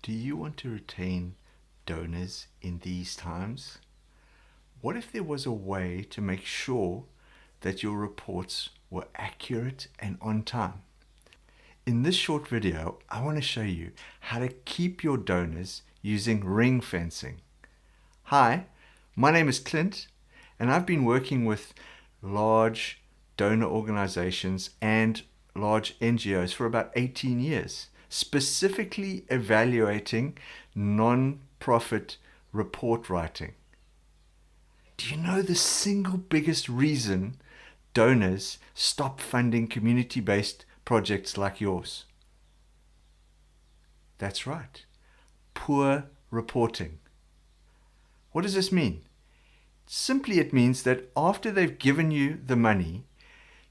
Do you want to retain donors in these times? What if there was a way to make sure that your reports were accurate and on time? In this short video, I want to show you how to keep your donors using ring fencing. Hi, my name is Clint, and I've been working with large donor organizations and large NGOs for about 18 years, specifically evaluating non-profit report writing. Do you know the single biggest reason donors stop funding community-based projects like yours? That's right, poor reporting. What does this mean? Simply, it means that after they've given you the money,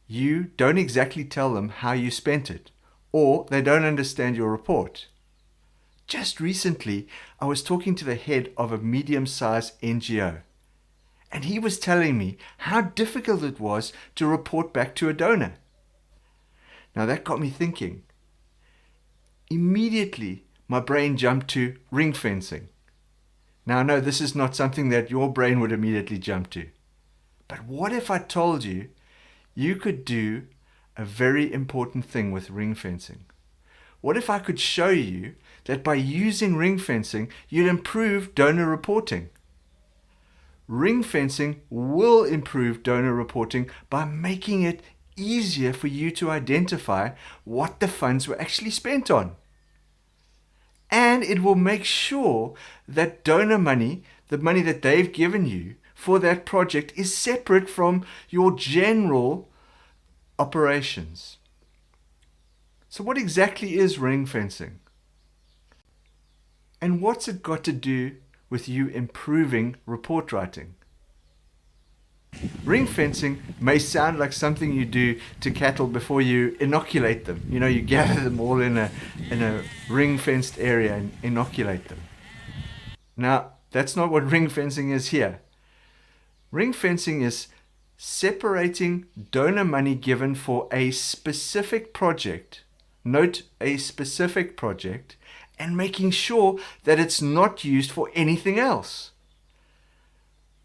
you don't exactly tell them how you spent it, or they don't understand your report. Just recently, I was talking to the head of a medium-sized NGO, and he was telling me how difficult it was to report back to a donor. Now that got me thinking. Immediately, my brain jumped to ring fencing. Now, I know this is not something that your brain would immediately jump to. But what if I told you you could do a very important thing with ring fencing? What if I could show you that by using ring fencing, you'd improve donor reporting? Ring fencing will improve donor reporting by making it easier for you to identify what the funds were actually spent on. And it will make sure that donor money, the money that they've given you for that project, is separate from your general operations. So what exactly is ring fencing? And what's it got to do with you improving report writing? Ring fencing may sound like something you do to cattle before you inoculate them. You know, you gather them all in a ring-fenced area and inoculate them. Now, that's not what ring fencing is here. Ring fencing is separating donor money given for a specific project, note a specific project, and making sure that it's not used for anything else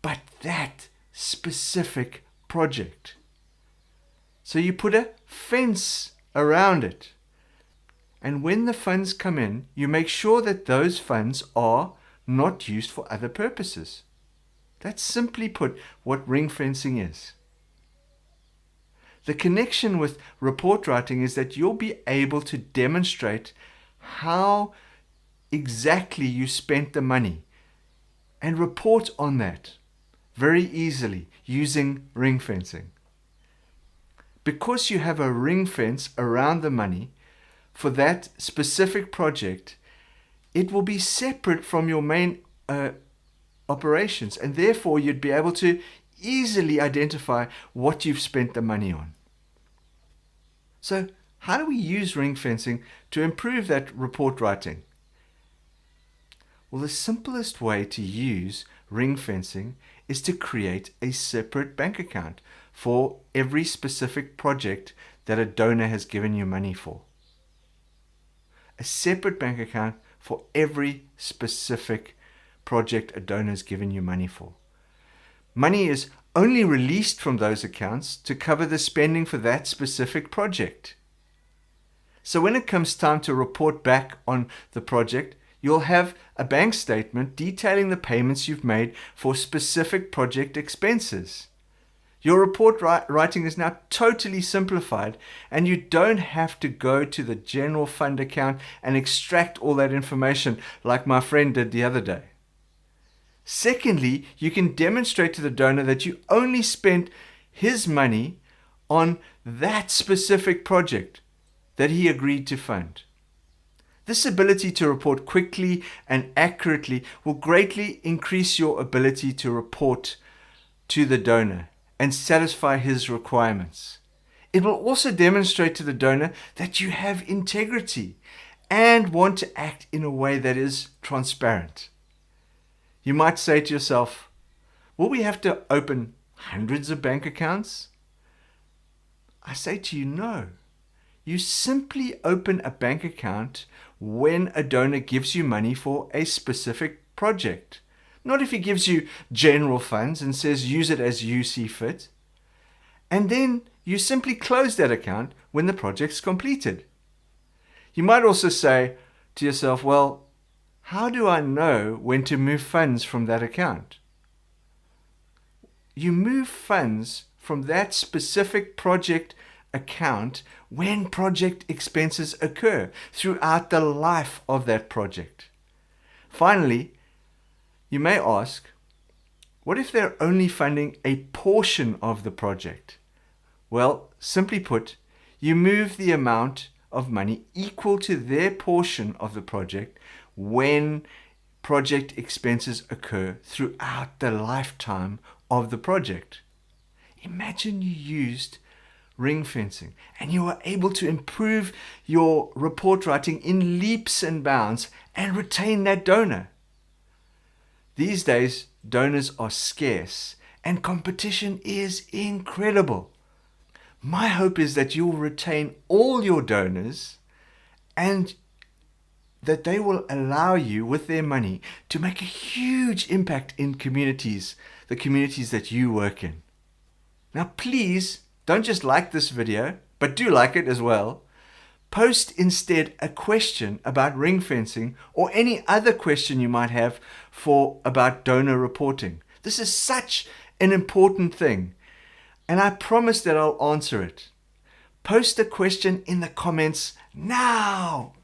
but that specific project. So you put a fence around it, and when the funds come in, you make sure that those funds are not used for other purposes. That's simply put what ring fencing is. The connection with report writing is that you'll be able to demonstrate how exactly you spent the money and report on that very easily using ring fencing. Because you have a ring fence around the money for that specific project, it will be separate from your main operations, and therefore you'd be able to easily identify what you've spent the money on. So how do we use ring fencing to improve that report writing? Well, the simplest way to use ring fencing is to create a separate bank account for every specific project that a donor has given you money for. A separate bank account for every specific project a donor has given you money for. Money is only released from those accounts to cover the spending for that specific project. So when it comes time to report back on the project, you'll have a bank statement detailing the payments you've made for specific project expenses. Your report writing is now totally simplified, and you don't have to go to the general fund account and extract all that information like my friend did the other day. Secondly, you can demonstrate to the donor that you only spent his money on that specific project that he agreed to fund. This ability to report quickly and accurately will greatly increase your ability to report to the donor and satisfy his requirements. It will also demonstrate to the donor that you have integrity and want to act in a way that is transparent. You might say to yourself, will we have to open hundreds of bank accounts? I say to you, no. You simply open a bank account when a donor gives you money for a specific project. Not if he gives you general funds and says use it as you see fit. And then you simply close that account when the project's completed. You might also say to yourself, well, how do I know when to move funds from that account? You move funds from that specific project account when project expenses occur throughout the life of that project. Finally, you may ask, what if they're only funding a portion of the project? Well, simply put, you move the amount of money equal to their portion of the project when project expenses occur throughout the lifetime of the project. Imagine you used ring fencing and you were able to improve your report writing in leaps and bounds and retain that donor. These days, donors are scarce and competition is incredible. My hope is that you'll retain all your donors and that they will allow you with their money to make a huge impact in communities, the communities that you work in. Now please don't just like this video, but do like it as well. Post instead a question about ring fencing or any other question you might have about donor reporting. This is such an important thing, and I promise that I'll answer it. Post a question in the comments now.